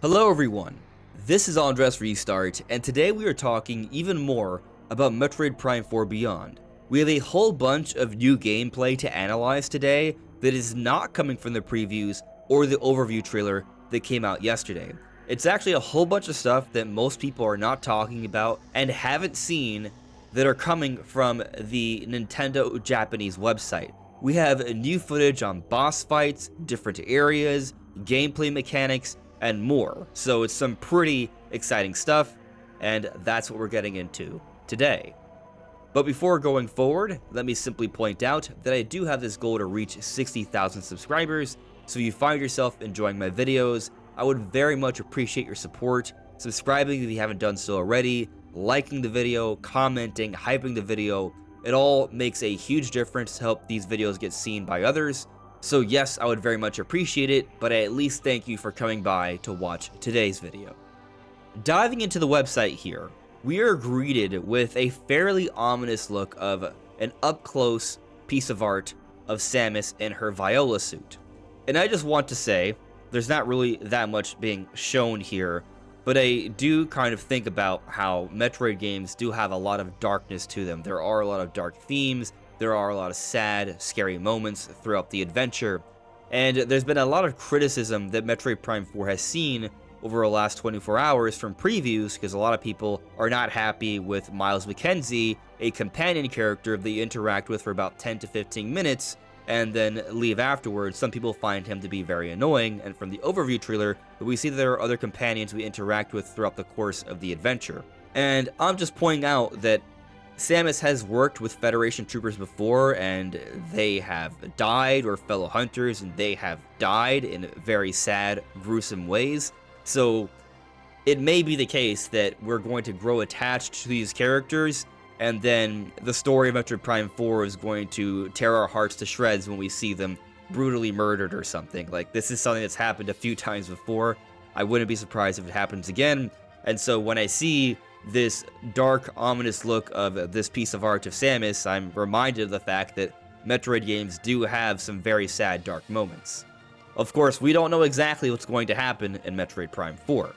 Hello everyone, this is AndresRestart, and today we are talking even more about Metroid Prime 4 Beyond. We have a whole bunch of new gameplay to analyze today that is not coming from the previews or the overview trailer that came out yesterday. It's actually a whole bunch of stuff that most people are not talking about and haven't seen that are coming from the Nintendo Japanese website. We have new footage on boss fights, different areas, gameplay mechanics, and more. So it's some pretty exciting stuff, and that's what we're getting into today. But before going forward, let me simply point out that I do have this goal to reach 60,000 subscribers, so if you find yourself enjoying my videos, I would very much appreciate your support, subscribing if you haven't done so already, liking the video, commenting, hyping the video. It all makes a huge difference to help these videos get seen by others. So yes, I would very much appreciate it, but I at least thank you for coming by to watch today's video. Diving into the website here, we are greeted with a fairly ominous look of an up-close piece of art of Samus in her Viola suit. And I just want to say, there's not really that much being shown here, but I do kind of think about how Metroid games do have a lot of darkness to them. There are a lot of dark themes. There are a lot of sad, scary moments throughout the adventure, and there's been a lot of criticism that Metroid Prime 4 has seen over the last 24 hours from previews, because a lot of people are not happy with Miles McKenzie, a companion character that you interact with for about 10 to 15 minutes, and then leave afterwards. Some people find him to be very annoying, and from the overview trailer, we see that there are other companions we interact with throughout the course of the adventure. And I'm just pointing out that Samus has worked with Federation troopers before, and they have died, or fellow hunters, and they have died in very sad, gruesome ways. So it may be the case that we're going to grow attached to these characters, and then the story of Metroid Prime 4 is going to tear our hearts to shreds when we see them brutally murdered or something. Like, this is something that's happened a few times before. I wouldn't be surprised if it happens again. And so when I see this dark, ominous look of this piece of art of Samus, I'm reminded of the fact that Metroid games do have some very sad, dark moments. Of course, we don't know exactly what's going to happen in Metroid Prime 4.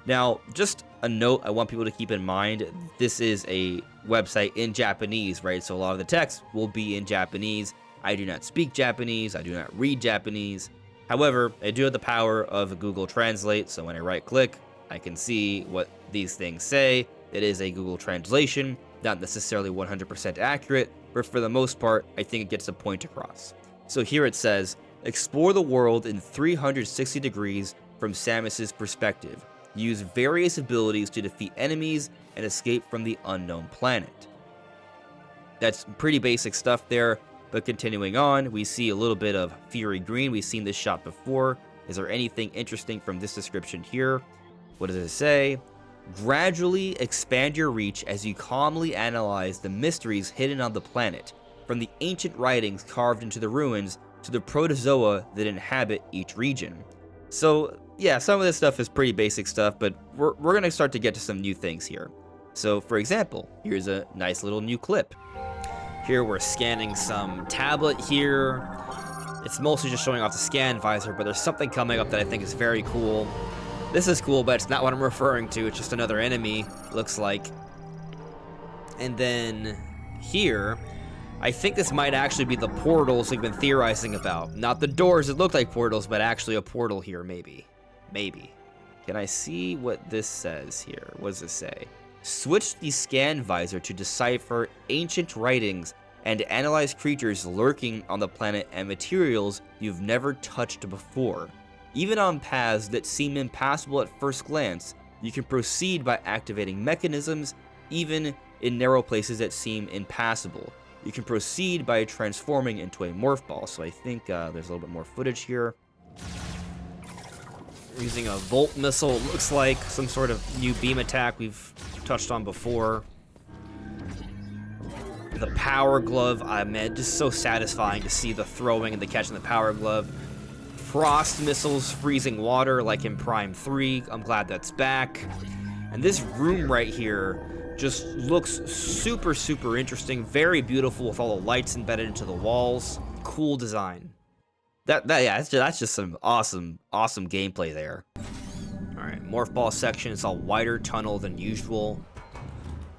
Now, just a note I want people to keep in mind, this is a website in Japanese, right? So a lot of the text will be in Japanese. I do not speak Japanese, I do not read Japanese. However, I do have the power of Google Translate, so when I right-click, I can see what these things say. It is a Google translation, not necessarily 100% accurate, but for the most part, I think it gets the point across. So here it says, explore the world in 360 degrees from Samus's perspective. Use various abilities to defeat enemies and escape from the unknown planet. That's pretty basic stuff there, but continuing on, we see a little bit of Fury Green. We've seen this shot before. Is there anything interesting from this description here? What does it say? Gradually expand your reach as you calmly analyze the mysteries hidden on the planet, from the ancient writings carved into the ruins to the protozoa that inhabit each region. So yeah, some of this stuff is pretty basic stuff, but we're going to start to get to some new things here. So for example, here's a nice little new clip. Here we're scanning some tablet here. It's mostly just showing off the scan visor, but there's something coming up that I think is very cool. This is cool, but it's not what I'm referring to. It's just another enemy, looks like. And then here, I think this might actually be the portals we've been theorizing about. Not the doors that look like portals, but actually a portal here, maybe. Maybe. Can I see what this says here? What does it say? Switch the scan visor to decipher ancient writings and analyze creatures lurking on the planet and materials you've never touched before. Even on paths that seem impassable at first glance, you can proceed by activating mechanisms, even in narrow places that seem impassable. You can proceed by transforming into a morph ball. So I think there's a little bit more footage here. Using a Volt missile, it looks like some sort of new beam attack we've touched on before. The power glove, man, just so satisfying to see the throwing and the catching the power glove. Frost missiles freezing water like in Prime 3. I'm glad that's back. And this room right here just looks super, super interesting. Very beautiful with all the lights embedded into the walls. Cool design. Yeah, that's just some awesome gameplay there. All morph ball section is a wider tunnel than usual.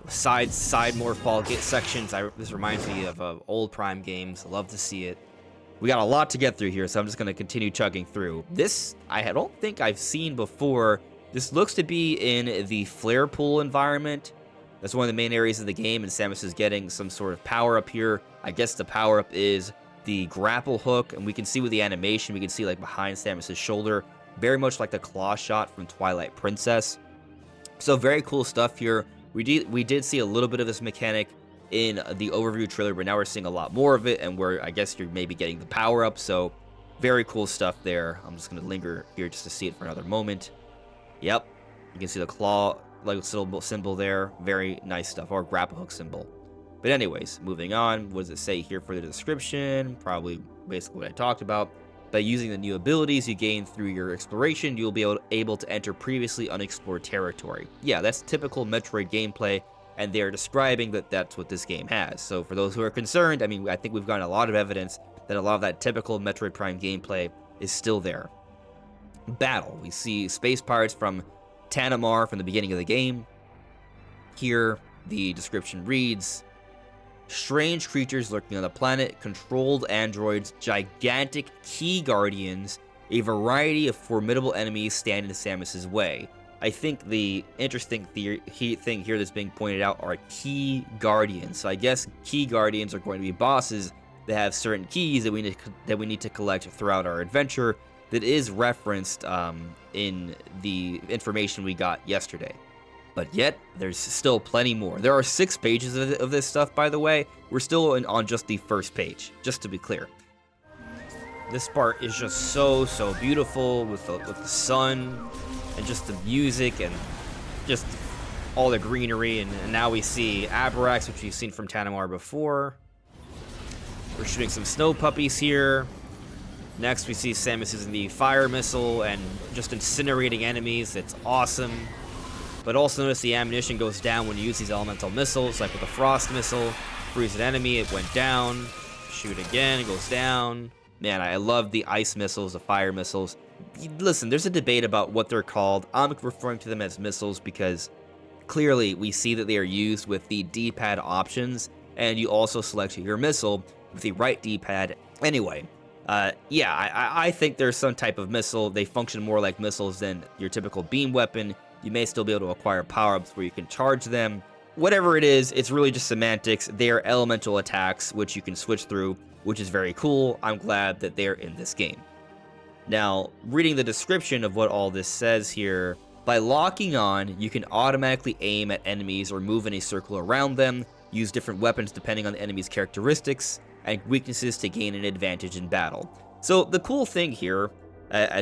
Side morph ball sections. This reminds me of old Prime games. I love to see it. We got a lot to get through here, so I'm just going to continue chugging through. This, I don't think I've seen before. This looks to be in the flare pool environment. That's one of the main areas of the game, and Samus is getting some sort of power-up here. I guess the power-up is the grapple hook, and we can see with the animation, we can see like behind Samus's shoulder, very much like the claw shot from Twilight Princess. So very cool stuff here. We did see a little bit of this mechanic in the overview trailer, but now we're seeing a lot more of it, and I guess you're maybe getting the power up. So very cool stuff there. I'm just gonna linger here just to see it for another moment. Yep, you can see the claw like symbol there. Very nice stuff, or grapple hook symbol. But anyways, moving on. What does it say here for the description? Probably basically what I talked about. By using the new abilities you gain through your exploration, you'll be able to enter previously unexplored territory. Yeah, that's typical Metroid gameplay, and they're describing that that's what this game has. So for those who are concerned, I mean, I think we've gotten a lot of evidence that a lot of that typical Metroid Prime gameplay is still there. Battle. We see space pirates from Tanamar from the beginning of the game. Here, the description reads, strange creatures lurking on the planet, controlled androids, gigantic key guardians, a variety of formidable enemies stand in Samus's way. I think the interesting thing here that's being pointed out are key guardians. So I guess key guardians are going to be bosses that have certain keys that we need to collect throughout our adventure. That is referenced in the information we got yesterday. But yet, there's still plenty more. There are 6 pages of this stuff, by the way. We're still on just the first page, just to be clear. This part is just so beautiful with the sun and just the music and just all the greenery. And now we see Abrax, which we've seen from Tanamar before. We're shooting some snow puppies here. Next, we see Samus using the fire missile and just incinerating enemies. It's awesome. But also notice the ammunition goes down when you use these elemental missiles, like with the frost missile. Freeze an enemy, it went down. Shoot again, it goes down. Man, I love the ice missiles, the fire missiles. Listen, there's a debate about what they're called. I'm referring to them as missiles because clearly we see that they are used with the D-pad options, and you also select your missile with the right D-pad. Anyway, yeah, I think there's some type of missile. They function more like missiles than your typical beam weapon. You may still be able to acquire power-ups where you can charge them. Whatever it is, it's really just semantics. They are elemental attacks, which you can switch through, which is very cool. I'm glad that they're in this game. Now, reading the description of what all this says here, by locking on, you can automatically aim at enemies or move in a circle around them, use different weapons depending on the enemy's characteristics, and weaknesses to gain an advantage in battle. So the cool thing here,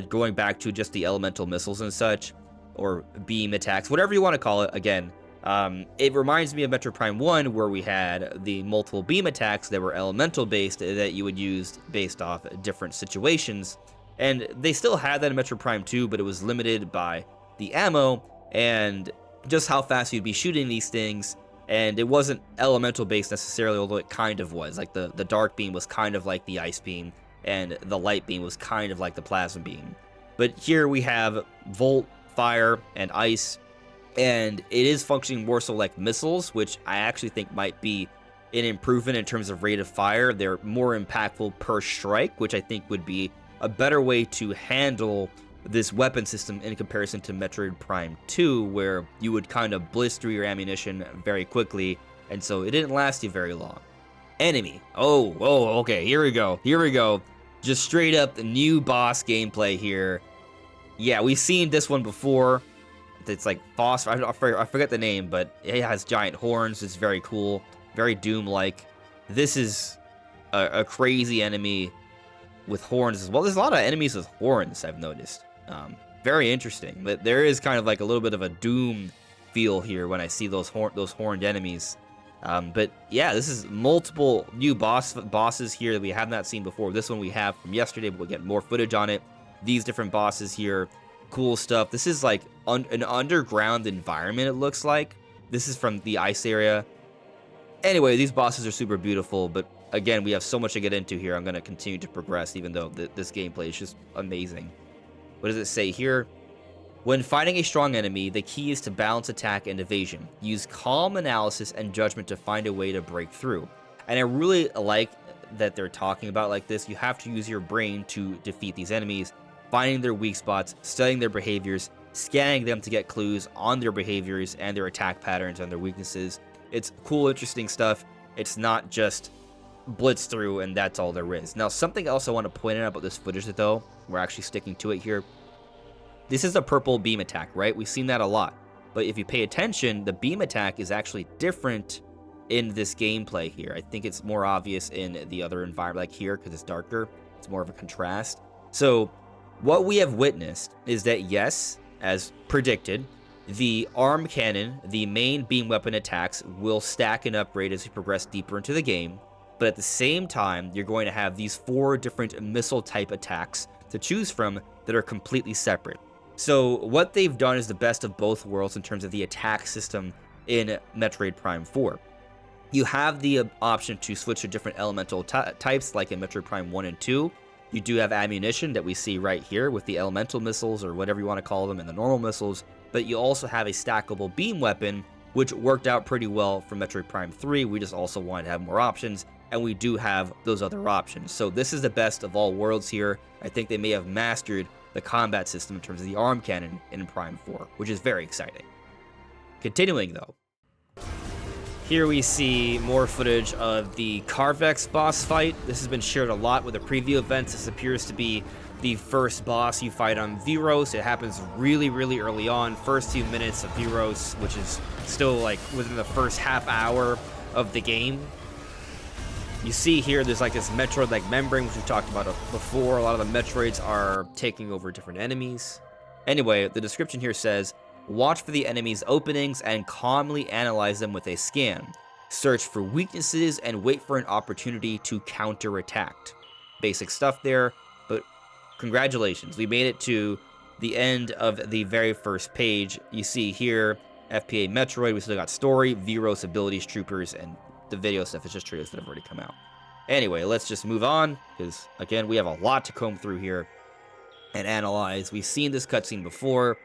going back to just the elemental missiles and such, or beam attacks, whatever you want to call it, again, it reminds me of Metroid Prime 1, where we had the multiple beam attacks that were elemental based that you would use based off different situations. And they still had that in Metroid Prime 2, but it was limited by the ammo and just how fast you'd be shooting these things. And it wasn't elemental based necessarily, although it kind of was. Like the dark beam was kind of like the ice beam, and the light beam was kind of like the plasma beam. But here we have Volt, fire, and ice, and it is functioning more so like missiles, which I actually think might be an improvement in terms of rate of fire. They're more impactful per strike, which I think would be a better way to handle this weapon system in comparison to Metroid Prime 2, where you would kind of blister your ammunition very quickly, and so it didn't last you very long. Enemy. Oh, okay, here we go. Just straight up the new boss gameplay here. Yeah, we've seen this one before. It's like phosphor. I forget the name, but it has giant horns. It's very cool, very Doom-like. This is a crazy enemy with horns as well. There's a lot of enemies with horns, I've noticed. Very interesting, but there is kind of like a little bit of a Doom feel here when I see those horned enemies. But yeah, this is multiple new bosses here that we have not seen before. This one we have from yesterday, but we'll get more footage on it. These different bosses here, cool stuff. This is like an underground environment, it looks like. This is from the ice area. Anyway, these bosses are super beautiful, but again, we have so much to get into here. I'm going to continue to progress, even though this gameplay is just amazing. What does it say here? When fighting a strong enemy, the key is to balance attack and evasion. Use calm analysis and judgment to find a way to break through. And I really like that they're talking about like this. You have to use your brain to defeat these enemies, finding their weak spots, studying their behaviors, scanning them to get clues on their behaviors and their attack patterns and their weaknesses. It's cool, interesting stuff. It's not just blitz through and that's all there is. Now, something else I want to point out about this footage, though, we're actually sticking to it here. This is a purple beam attack, right? We've seen that a lot. But if you pay attention, the beam attack is actually different in this gameplay here. I think it's more obvious in the other environment, like here, because it's darker. It's more of a contrast. So what we have witnessed is that, yes, as predicted, the arm cannon, the main beam weapon attacks, will stack and upgrade as you progress deeper into the game. But at the same time, you're going to have these 4 different missile type attacks to choose from that are completely separate. So what they've done is the best of both worlds in terms of the attack system in Metroid Prime 4. You have the option to switch to different elemental types like in Metroid Prime 1 and 2. You do have ammunition that we see right here with the elemental missiles or whatever you want to call them and the normal missiles. But you also have a stackable beam weapon, which worked out pretty well for Metroid Prime 3. We just also wanted to have more options, and we do have those other options. So this is the best of all worlds here. I think they may have mastered the combat system in terms of the arm cannon in Prime 4, which is very exciting. Continuing though, here we see more footage of the Carvex boss fight. This has been shared a lot with the preview events. This appears to be the first boss you fight on Veros. It happens really, really early on, first few minutes of Veros, which is still like within the first half hour of the game. You see here, there's like this Metroid-like membrane, which we've talked about before. A lot of the Metroids are taking over different enemies. Anyway, the description here says, watch for the enemy's openings and calmly analyze them with a scan. Search for weaknesses and wait for an opportunity to counterattack. Basic stuff there, but congratulations. We made it to the end of the very first page. You see here, FPA Metroid, we still got story, Veros, abilities, troopers, and the video stuff is just trailers that have already come out. Anyway, let's just move on, because, again, we have a lot to comb through here and analyze. We've seen this cutscene before.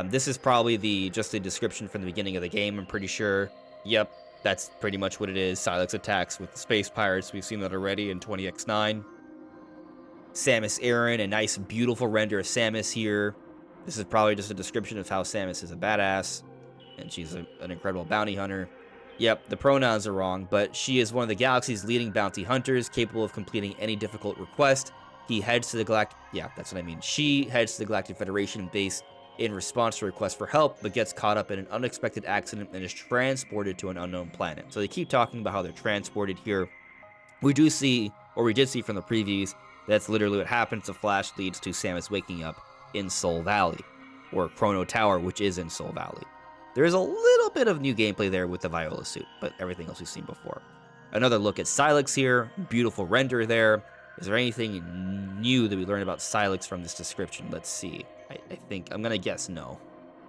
This is probably just the description from the beginning of the game, I'm pretty sure. Yep, that's pretty much what it is. Silex attacks with the space pirates. We've seen that already in 20x9. Samus Aran, a nice, beautiful render of Samus here. This is probably just a description of how Samus is a badass, and she's an incredible bounty hunter. Yep, the pronouns are wrong, but she is one of the galaxy's leading bounty hunters, capable of completing any difficult request. He heads to the Galactic... Yeah, that's what I mean. She heads to the Galactic Federation base in response to a request for help, but gets caught up in an unexpected accident and is transported to an unknown planet. So they keep talking about how they're transported here. We do see, or we did see from the previews, that's literally what happens. The flash leads to Samus waking up in Soul Valley, or Chrono Tower, which is in Soul Valley. There's a little bit of new gameplay there with the Viola suit, but everything else we've seen before. Another look at Silex here. Beautiful render there. Is there anything new that we learned about Silex from this description? Let's see. I think, I'm going to guess no,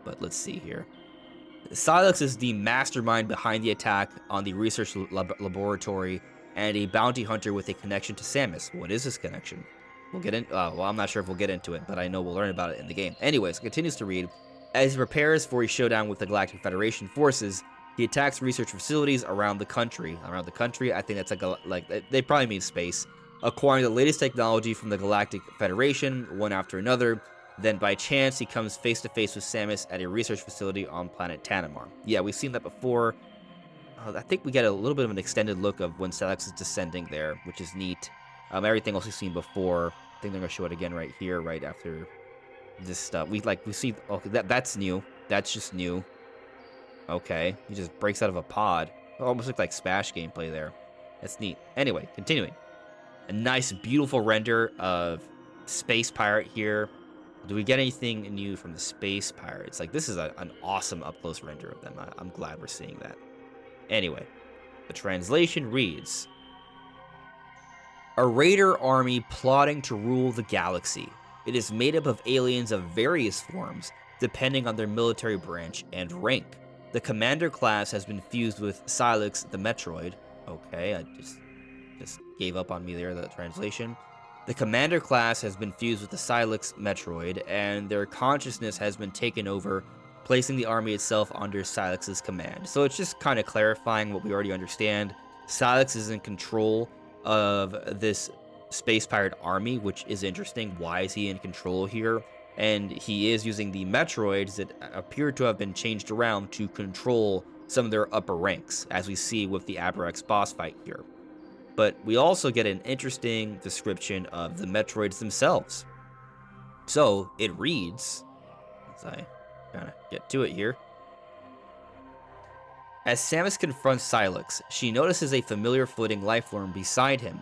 but let's see here. Silex is the mastermind behind the attack on the research laboratory and a bounty hunter with a connection to Samus. What is this connection? We'll get in. Well, I'm not sure if we'll get into it, but I know we'll learn about it in the game. Anyways, it continues to read. As he prepares for a showdown with the Galactic Federation forces, he attacks research facilities around the country. Around the country, I think that's like they probably mean space. Acquiring the latest technology from the Galactic Federation, one after another. Then, by chance, he comes face to face with Samus at a research facility on planet Tanimar. Yeah, we've seen that before. I think we get a little bit of an extended look of when Silex is descending there, which is neat. Everything else we've seen before. I think they're gonna show it again right here, right after this stuff. We see. Okay, that's new. That's just new. Okay, he just breaks out of a pod. It almost looked like Smash gameplay there. That's neat. Anyway, continuing. A nice, beautiful render of Space Pirate here. Do we get anything new from the Space Pirates? Like, this is an awesome up-close render of them. I'm glad we're seeing that. Anyway, the translation reads, a raider army plotting to rule the galaxy. It is made up of aliens of various forms, depending on their military branch and rank. The commander class has been fused with Silex the Metroid. Okay, I just gave up on me there, the translation. The Commander class has been fused with the Silex Metroid, and their consciousness has been taken over, placing the army itself under Silex's command. So it's just kind of clarifying what we already understand. Silex is in control of this space pirate army, which is interesting. Why is he in control here? And he is using the Metroids that appear to have been changed around to control some of their upper ranks, as we see with the Abrax boss fight here. But we also get an interesting description of the Metroids themselves. So it reads, as I kind of get to it here. As Samus confronts Silex, she notices a familiar floating lifeform beside him.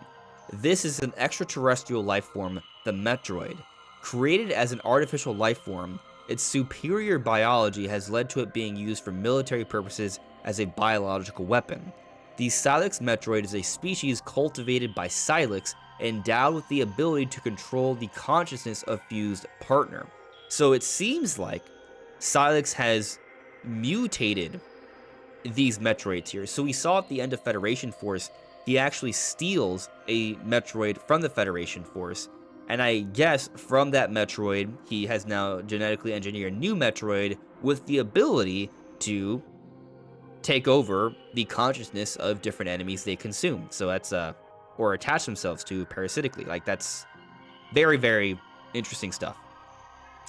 This is an extraterrestrial lifeform, the Metroid. Created as an artificial lifeform, its superior biology has led to it being used for military purposes as a biological weapon. The Silex Metroid is a species cultivated by Silex, endowed with the ability to control the consciousness of fused partner. So it seems like Silex has mutated these Metroids here. So we saw at the end of Federation Force, he actually steals a Metroid from the Federation Force. And I guess from that Metroid, he has now genetically engineered a new Metroid with the ability to take over the consciousness of different enemies they consume. So that's, or attach themselves to parasitically. Like, that's very, very interesting stuff.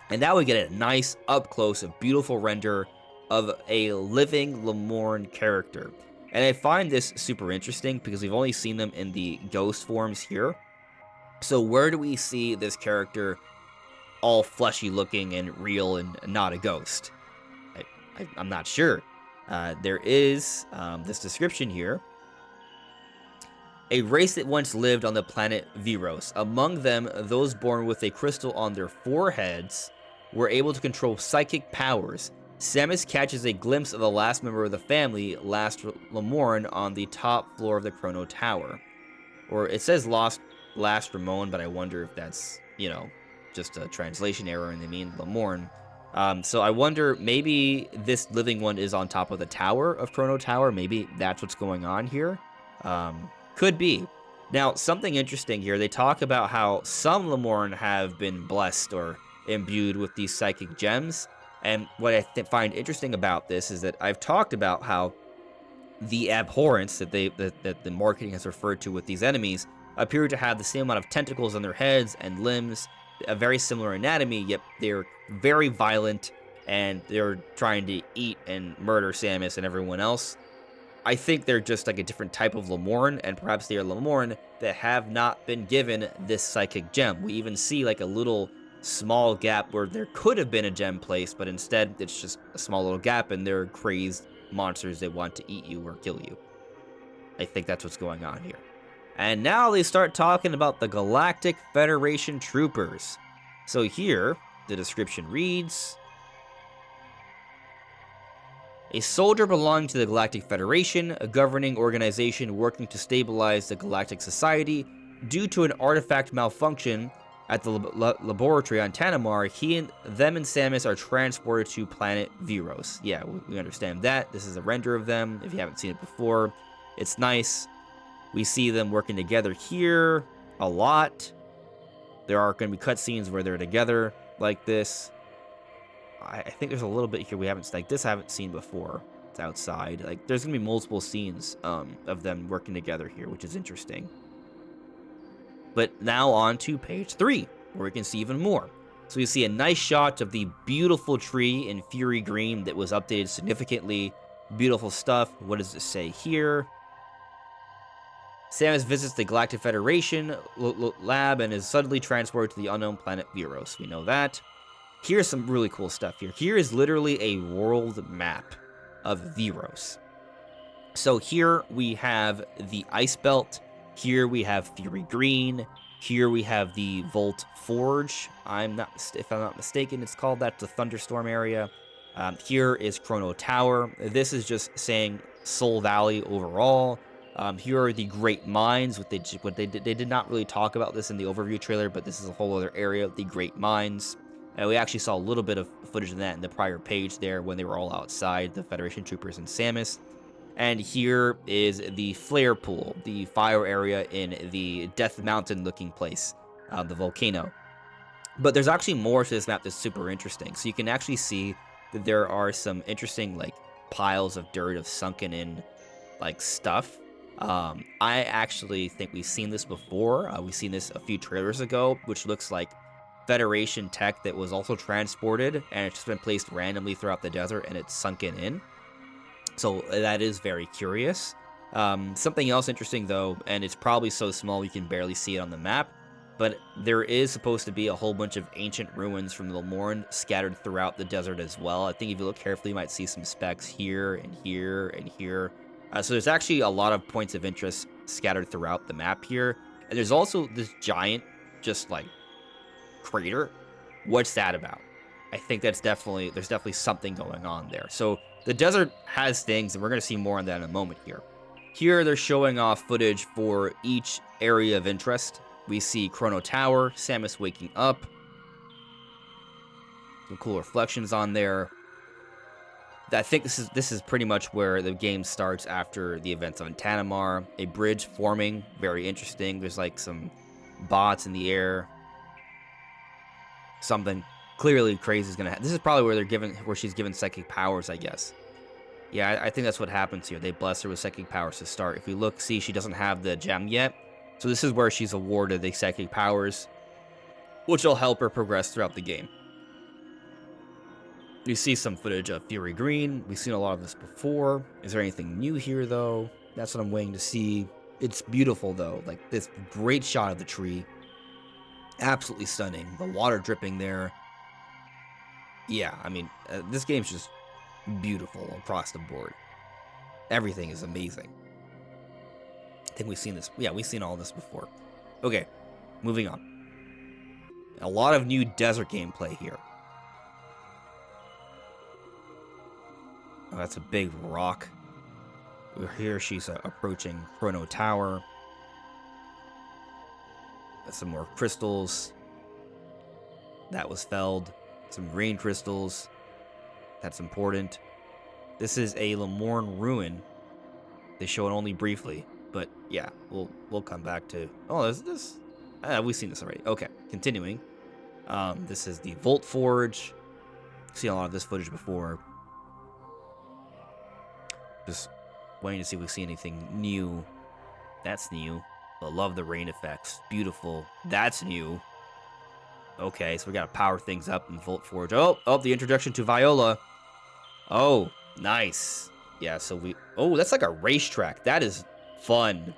And now we get a nice up close, a beautiful render of a living Lemorne character. And I find this super interesting because we've only seen them in the ghost forms here. So where do we see this character all fleshy looking and real and not a ghost? I'm not sure. There is this description here. A race that once lived on the planet Veros. Among them, those born with a crystal on their foreheads were able to control psychic powers. Samus catches a glimpse of the last member of the family, Last Lemorne, on the top floor of the Chrono Tower. Or it says Last Ramon, but I wonder if that's, just a translation error and they mean Lemorne. So I wonder, maybe this living one is on top of the tower of Chrono Tower. Maybe that's what's going on here. Could be. Now, something interesting here. They talk about how some Lemorne have been blessed or imbued with these psychic gems. And what I find interesting about this is that I've talked about how the abhorrence that the marketing has referred to with these enemies appear to have the same amount of tentacles on their heads and limbs, a very similar anatomy, yet they're very violent and they're trying to eat and murder Samus and everyone else. I think they're just like a different type of Lemorne, and perhaps they are Lemorne that have not been given this psychic gem. We even see like a little small gap where there could have been a gem placed, but instead it's just a small little gap and they're crazed monsters that want to eat you or kill you. I think that's what's going on here. And now they start talking about the Galactic Federation troopers. So here, the description reads, a soldier belonging to the Galactic Federation, a governing organization working to stabilize the Galactic Society. Due to an artifact malfunction at the laboratory on Tanamar, them and Samus are transported to planet Veros. Yeah, we understand that. This is a render of them, if you haven't seen it before. It's nice. We see them working together here a lot. There are going to be cutscenes where they're together like this. I think there's a little bit here we haven't, like this I haven't seen before. It's outside. Like, there's going to be multiple scenes of them working together here, which is interesting. But now on to page 3, where we can see even more. So you see a nice shot of the beautiful tree in Fury Green that was updated significantly. Beautiful stuff. What does it say here? Samus visits the Galactic Federation lab and is suddenly transported to the unknown planet Veros. We know that. Here's some really cool stuff here. Here is literally a world map of Veros. So here we have the Ice Belt. Here we have Fury Green. Here we have the Volt Forge. If I'm not mistaken, it's called that, the Thunderstorm area. Here is Chrono Tower. This is just saying Soul Valley overall. Here are the Great Mines. They did not really talk about this in the overview trailer, but this is a whole other area of the Great Mines. We actually saw a little bit of footage of that in the prior page there when they were all outside, the Federation troopers and Samus. And here is the Flare Pool, the fire area in the Death Mountain looking place. the volcano. But there's actually more to this map that's super interesting. So you can actually see that there are some interesting like piles of dirt of sunken in like stuff. I actually think we've seen this before. We've seen this a few trailers ago, which looks like Federation tech that was also transported, and it's just been placed randomly throughout the desert, and it's sunken in. So that is very curious. Something else interesting, though, and it's probably so small you can barely see it on the map, but there is supposed to be a whole bunch of ancient ruins from the Lemorn scattered throughout the desert as well. I think if you look carefully, you might see some specks here and here and here. So there's actually a lot of points of interest scattered throughout the map here. And there's also this giant, just like, crater. What's that about? I think there's definitely something going on there. So the desert has things, and we're going to see more on that in a moment here. Here, they're showing off footage for each area of interest. We see Chrono Tower, Samus waking up. Some cool reflections on there. I think this is pretty much where the game starts after the events on Tanamar. A bridge forming, very interesting. There's like some bots in the air. Something clearly crazy is gonna happen. This is probably where she's given psychic powers, I guess. Yeah, I think that's what happens here. They bless her with psychic powers to start. If we look, see, she doesn't have the gem yet. So this is where she's awarded the psychic powers, which will help her progress throughout the game. You see some footage of Fury Green. We've seen a lot of this before. Is there anything new here, though? That's what I'm waiting to see. It's beautiful, though. Like, this great shot of the tree. Absolutely stunning. The water dripping there. Yeah, I mean, this game's just beautiful across the board. Everything is amazing. I think we've seen this. Yeah, we've seen all this before. Okay, moving on. A lot of new desert gameplay here. Oh, that's a big rock. Here she's approaching Chrono Tower. Some more crystals. That was felled. Some green crystals. That's important. This is a Lemorn ruin. They show it only briefly, but yeah, we'll come back to. Oh, this. We've seen this already. Okay, continuing. This is the Volt Forge. Seen a lot of this footage before. Just waiting to see if we see anything new. That's new. I love the rain effects. Beautiful. That's new. Okay, so we gotta power things up in Volt Forge. Oh, the introduction to Viola. Oh, nice. Yeah, so oh, that's like a racetrack. That is fun.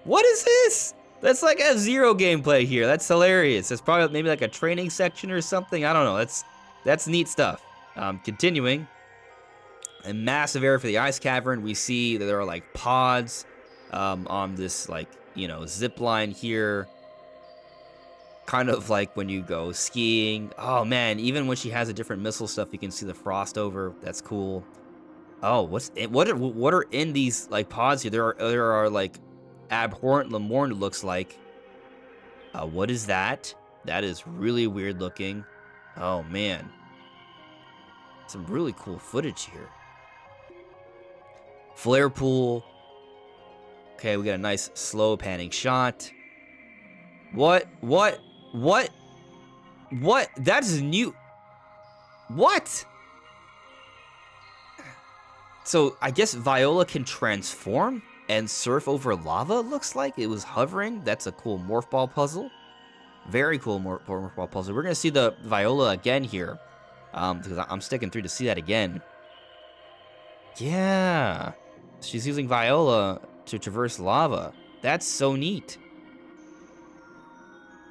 What is this? That's like F-Zero gameplay here. That's hilarious. It's probably maybe like a training section or something. I don't know. That's neat stuff. Continuing. A massive area for the ice cavern. We see that there are like pods on this like, zip line here. Kind of like when you go skiing. Oh man, even when she has a different missile stuff, you can see the frost over. That's cool. Oh, what are in these like pods here? There are like abhorrent Lemorn, it looks like. What is that? That is really weird looking. Oh man. Some really cool footage here. Flare pool. Okay, we got a nice slow panning shot. What? That's new. What? So, I guess Viola can transform and surf over lava, it looks like. It was hovering. That's a cool morph ball puzzle. Very cool morph ball puzzle. We're going to see the Viola again here. Because I'm sticking through to see that again. Yeah. She's using Viola to traverse lava. That's so neat.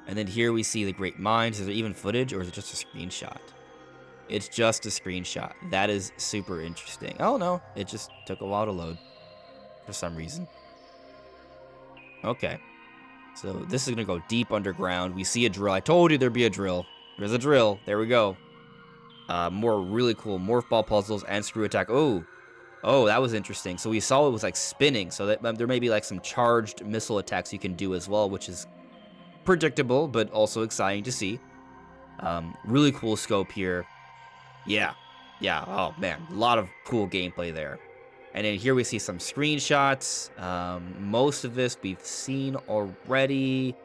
And then here we see the Great Mines. Is there even footage, or is it just a screenshot? It's just a screenshot. That is super interesting. Oh, no. It just took a while to load for some reason. Okay. So this is going to go deep underground. We see a drill. I told you there'd be a drill. There's a drill. There we go. More really cool morph ball puzzles and screw attack. Oh, that was interesting. So we saw it was like spinning. So that there may be like some charged missile attacks you can do as well, which is predictable, but also exciting to see. Really cool scope here. Yeah. Oh man, a lot of cool gameplay there. And then here we see some screenshots. Most of this we've seen already.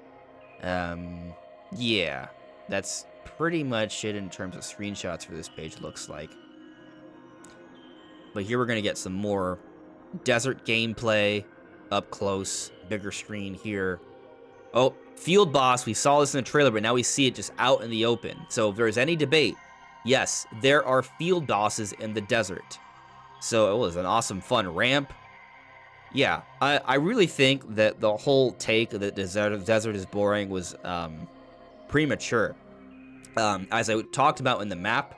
Yeah, that's pretty much it in terms of screenshots for this page, looks like. But here we're going to get some more desert gameplay up close, bigger screen here. Oh, field boss, we saw this in the trailer, but now we see it just out in the open. So if there's any debate, yes, there are field bosses in the desert. So it was an awesome, fun ramp. Yeah, I really think that the whole take that the desert is boring was premature. As I talked about in the map,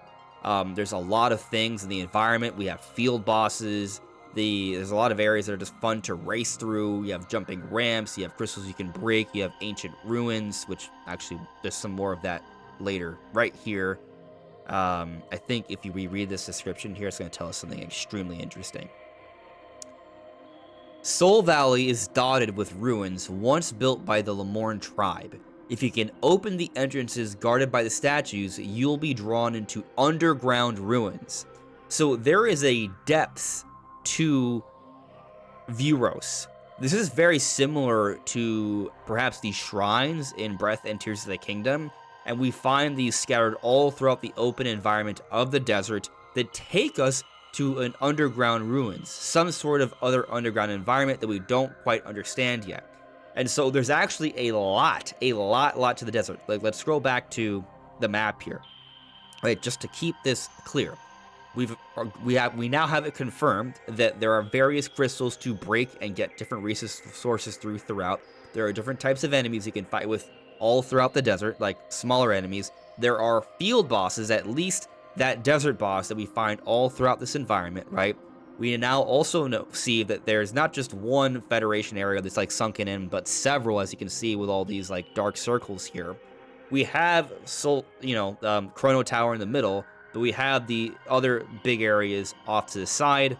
there's a lot of things in the environment. We have field bosses. There's a lot of areas that are just fun to race through. You have jumping ramps. You have crystals you can break. You have ancient ruins, which actually there's some more of that later right here. I think if you reread this description here, it's going to tell us something extremely interesting. Soul Valley is dotted with ruins once built by the Lemorn tribe. If you can open the entrances guarded by the statues, you'll be drawn into underground ruins. So there is a depth to Veros. This is very similar to perhaps the shrines in Breath and Tears of the Kingdom, and we find these scattered all throughout the open environment of the desert that take us to an underground ruins, some sort of other underground environment that we don't quite understand yet. And so there's actually a lot to the desert. Like, let's scroll back to the map here. Right, just to keep this clear. We now have it confirmed that there are various crystals to break and get different resources throughout. There are different types of enemies you can fight with all throughout the desert, like smaller enemies. There are field bosses, at least that desert boss that we find all throughout this environment, right? We now also see that there's not just one Federation area that's like sunken in, but several, as you can see with all these like dark circles here. We have Chrono Tower in the middle, but we have the other big areas off to the side.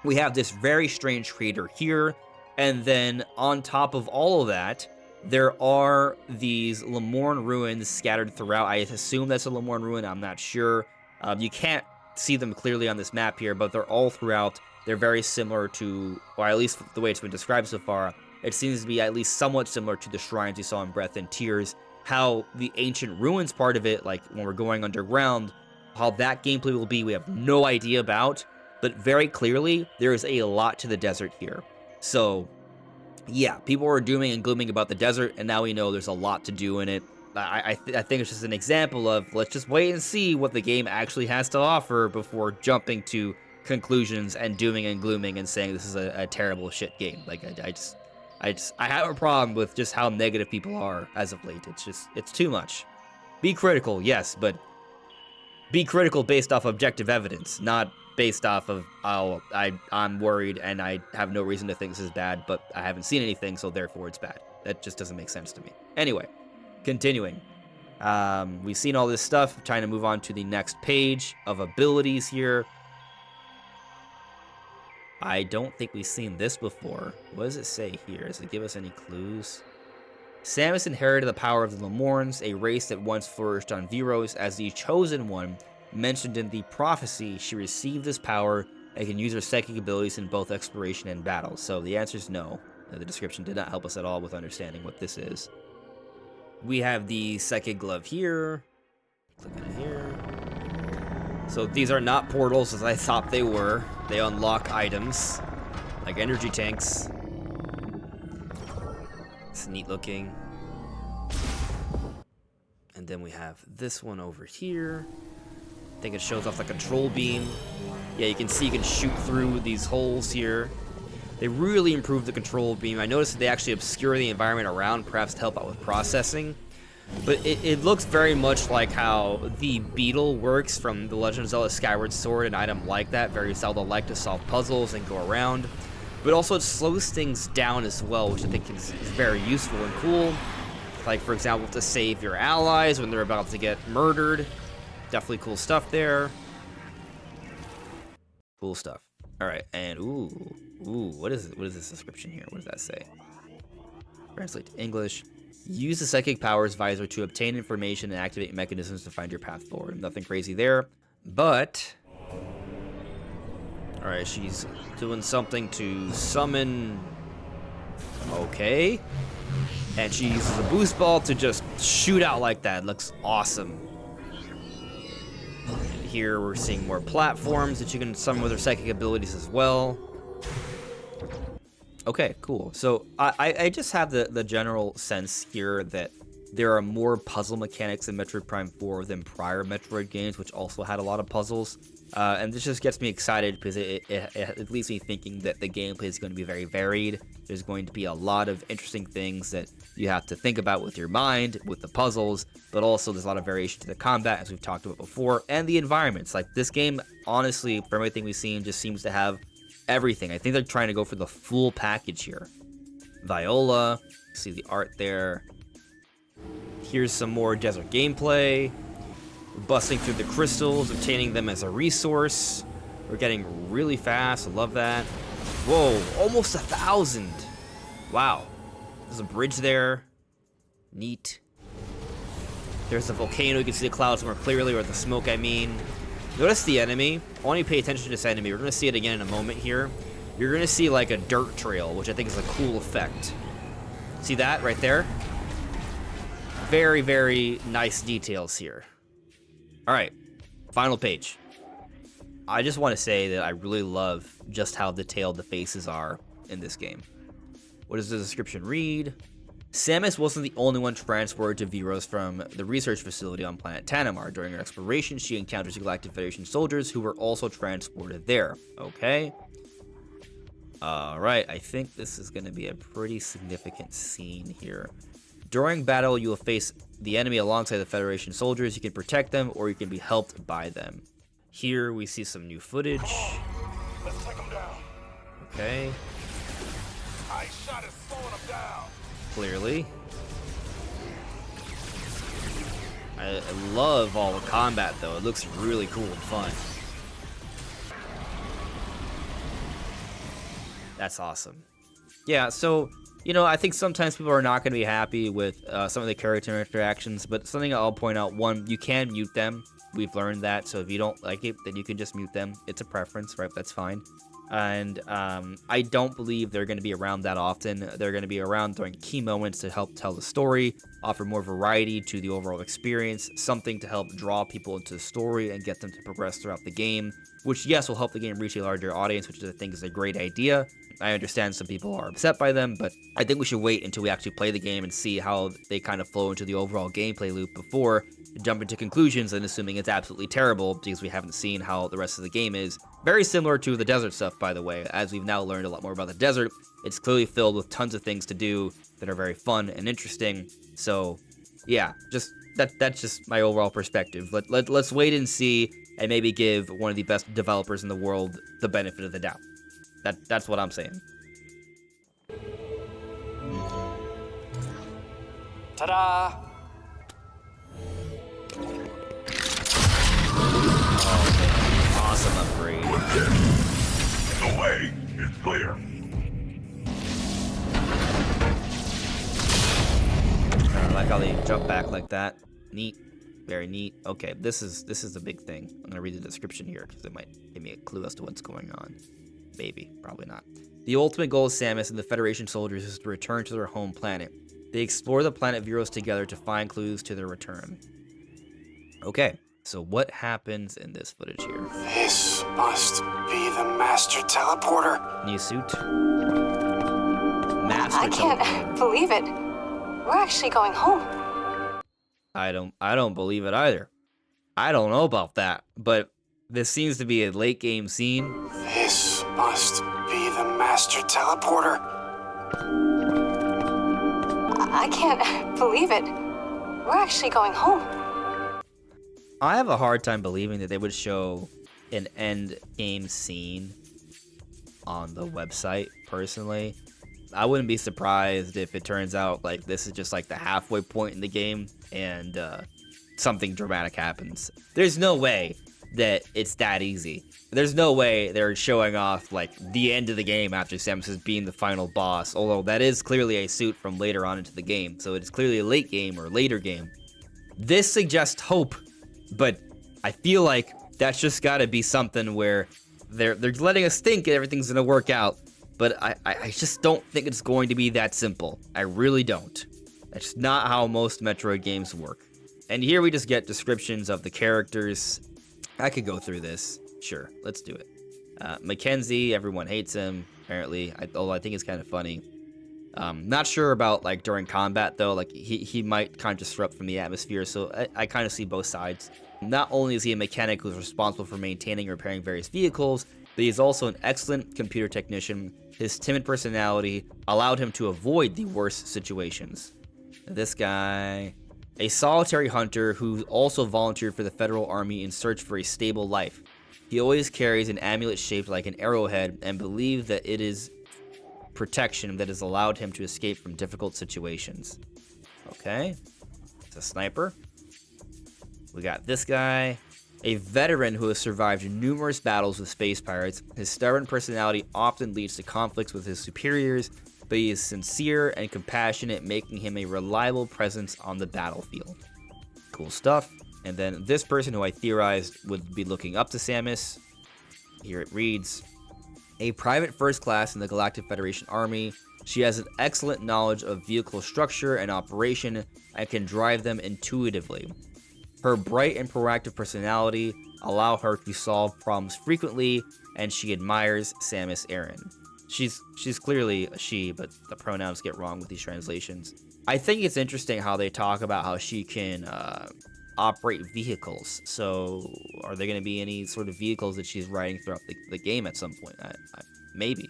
We have this very strange crater here, and then on top of all of that, there are these Lemorn ruins scattered throughout. I assume that's a Lemorn ruin, I'm not sure. You can't see them clearly on this map here, but they're all throughout. They're very similar to, or at least the way it's been described so far, it seems to be at least somewhat similar to the shrines you saw in Breath and Tears. How the ancient ruins part of it, like when we're going underground, how that gameplay will be, we have no idea about, but very clearly, there is a lot to the desert here. So, yeah, people were dooming and glooming about the desert, and now we know there's a lot to do in it. I think it's just an example of, let's just wait and see what the game actually has to offer before jumping to conclusions and dooming and glooming and saying this is a terrible shit game. Like, I have a problem with just how negative people are as of late. It's too much. Be critical, yes, but be critical based off objective evidence, not based off of, oh, I'm worried and I have no reason to think this is bad, but I haven't seen anything, so therefore it's bad. That just doesn't make sense to me. Anyway, continuing. We've seen all this stuff, trying to move on to the next page of abilities here. I don't think we've seen this before. What does it say here? Does it give us any clues? Samus inherited the power of the Lemorns, a race that once flourished on Veros as the Chosen One. Mentioned in the prophecy, she received this power and can use her psychic abilities in both exploration and battle. So the answer is no. The description did not help us at all with understanding what this is. We have the psychic glove here. Click on it here. So these are not portals as I thought they were. They unlock items, like energy tanks. It's neat looking. And then we have this one over here. I think it shows off the control beam. Yeah, you can see you can shoot through these holes here. They really improved the control beam. I noticed that they actually obscure the environment around, perhaps to help out with processing. But it looks very much like how the beetle works from The Legend of Zelda Skyward Sword, an item like that, very Zelda-like to solve puzzles and go around. But also it slows things down as well, which I think is very useful and cool. Like, for example, to save your allies when they're about to get murdered. Definitely cool stuff there. Cool stuff. All right, and ooh, what is this description here? What does that say? Translate to English. Use the Psychic Powers visor to obtain information and activate mechanisms to find your path forward. Nothing crazy there, but all right, she's doing something to summon. Okay. And she uses a boost ball to just shoot out like that. It looks awesome. And here we're seeing more platforms that you can summon with her psychic abilities as well. Okay, cool. So I just have the general sense here that there are more puzzle mechanics in Metroid Prime 4 than prior Metroid games, which also had a lot of puzzles. And this just gets me excited because it leaves me thinking that the gameplay is going to be very varied. There's going to be a lot of interesting things that you have to think about with your mind, with the puzzles, but also there's a lot of variation to the combat, as we've talked about before, and the environments. Like, this game, honestly, from everything we've seen, just seems to have everything. I think they're trying to go for the full package here. Viola, see the art there. Here's some more desert gameplay. We're busting through the crystals, obtaining them as a resource. We're getting really fast. I love that. Whoa, almost 1,000. Wow. There's a bridge there. Neat. There's a volcano. You can see the clouds more clearly, or the smoke, I mean. Notice the enemy. I want you to pay attention to this enemy. We're going to see it again in a moment here. You're going to see like a dirt trail, which I think is a cool effect. See that right there? Very, very nice details here. All right, final page. I just want to say that I really love just how detailed the faces are in this game. What does the description read? Samus wasn't the only one transported to Veros from the research facility on planet Tanamar. During her exploration, she encounters Galactic Federation soldiers who were also transported there. Okay. All right, I think this is going to be a pretty significant scene here. During battle, you will face the enemy alongside the Federation soldiers. You can protect them, or you can be helped by them. Here we see some new footage. Let's take them down. Okay. Ice shot is slowing them down. Clearly. I love all the combat, though. It looks really cool and fun. That's awesome. Yeah, so, you know, I think sometimes people are not going to be happy with some of the character interactions, but something I'll point out, one, you can mute them. We've learned that, so if you don't like it, then you can just mute them. It's a preference, right? That's fine. And I don't believe they're going to be around that often. They're going to be around during key moments to help tell the story, offer more variety to the overall experience, something to help draw people into the story and get them to progress throughout the game, which, yes, will help the game reach a larger audience, which I think is a great idea. I understand some people are upset by them, but I think we should wait until we actually play the game and see how they kind of flow into the overall gameplay loop before jumping to conclusions and assuming it's absolutely terrible, because we haven't seen how the rest of the game is. Very similar to the desert stuff, by the way. As we've now learned a lot more about the desert, it's clearly filled with tons of things to do that are very fun and interesting. So, yeah, just that's just my overall perspective. Let's wait and see, and maybe give one of the best developers in the world the benefit of the doubt. That's what I'm saying. Ta-da! Awesome upgrade. The way is clear. I like how they jump back like that. Neat. Very neat. Okay, this is the big thing. I'm gonna read the description here because it might give me a clue as to what's going on. Maybe, probably not. The ultimate goal of Samus and the Federation soldiers is to return to their home planet. They explore the planet Veros together to find clues to their return. Okay, so what happens in this footage here? This must be the Master Teleporter. New suit. I can't believe it. We're actually going home. I don't believe it either. I don't know about that, but this seems to be a late game scene. This must be the Master Teleporter. I can't believe it. We're actually going home. I have a hard time believing that they would show an end game scene on the website, personally. I wouldn't be surprised if it turns out like this is just like the halfway point in the game and something dramatic happens. There's no way that it's that easy. There's no way they're showing off like the end of the game after Samus is being the final boss, although that is clearly a suit from later on into the game, so it's clearly a late game or later game. This suggests hope, but I feel like that's just gotta be something where they're letting us think everything's gonna work out, but I just don't think it's going to be that simple. I really don't. That's not how most Metroid games work. And here we just get descriptions of the characters. I could go through this. Sure, let's do it. Mackenzie, everyone hates him, apparently. Although I think it's kind of funny. Not sure about, like, during combat, though. Like, he might kind of disrupt from the atmosphere, so I kind of see both sides. Not only is he a mechanic who's responsible for maintaining and repairing various vehicles, but he's also an excellent computer technician. His timid personality allowed him to avoid the worst situations. This guy, a solitary hunter who also volunteered for the Federal Army in search for a stable life. He always carries an amulet shaped like an arrowhead and believes that it is protection that has allowed him to escape from difficult situations. Okay, it's a sniper. We got this guy, a veteran who has survived numerous battles with space pirates. His stubborn personality often leads to conflicts with his superiors, but he is sincere and compassionate, making him a reliable presence on the battlefield. Cool stuff. And then this person who I theorized would be looking up to Samus. Here it reads, a private first class in the Galactic Federation Army. She has an excellent knowledge of vehicle structure and operation and can drive them intuitively. Her bright and proactive personality allow her to solve problems frequently, and she admires Samus Aran. She's clearly a she, but the pronouns get wrong with these translations. I think it's interesting how they talk about how she can operate vehicles. So are there going to be any sort of vehicles that she's riding throughout the game at some point? Maybe.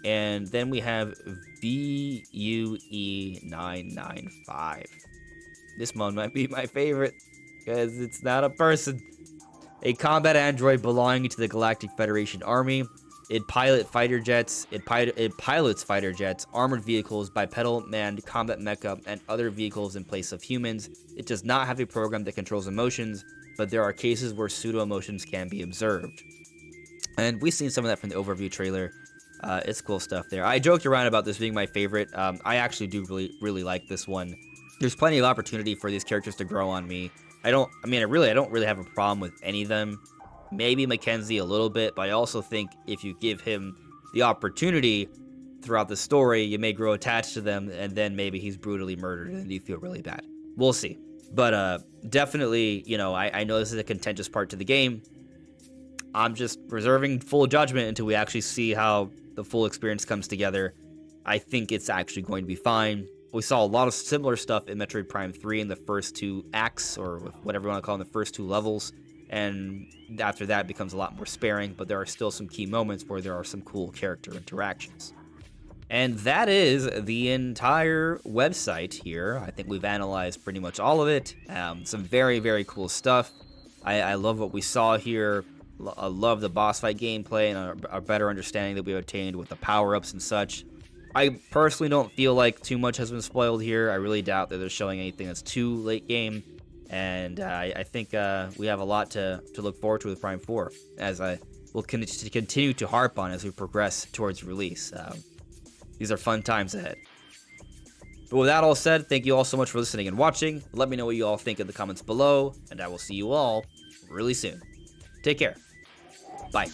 And then we have VUE995. This one might be my favorite because it's not a person. A combat android belonging to the Galactic Federation Army. It pilots fighter jets, armored vehicles, bipedal manned combat mecha, and other vehicles in place of humans. It does not have a program that controls emotions, but there are cases where pseudo-emotions can be observed. And we've seen some of that from the overview trailer. It's cool stuff there. I joked around about this being my favorite. I actually do really like this one. There's plenty of opportunity for these characters to grow on me. I don't really have a problem with any of them. Maybe Mackenzie a little bit, but I also think if you give him the opportunity throughout the story, you may grow attached to them, and then maybe he's brutally murdered and you feel really bad. We'll see. But definitely, I know this is a contentious part to the game. I'm just reserving full judgment until we actually see how the full experience comes together. I think it's actually going to be fine. We saw a lot of similar stuff in Metroid Prime 3 in the first two acts, or whatever you want to call them, the first two levels. And after that, it becomes a lot more sparing, but there are still some key moments where there are some cool character interactions. And that is the entire website here. I think we've analyzed pretty much all of it. Some very, very cool stuff. I love what we saw here. I love the boss fight gameplay and a better understanding that we obtained with the power-ups and such. I personally don't feel like too much has been spoiled here. I really doubt that they're showing anything that's too late game. And I think we have a lot to look forward to with Prime 4, as I will continue to harp on as we progress towards release. These are fun times ahead. But with that all said, thank you all so much for listening and watching. Let me know what you all think in the comments below, and I will see you all really soon. Take care. Bye.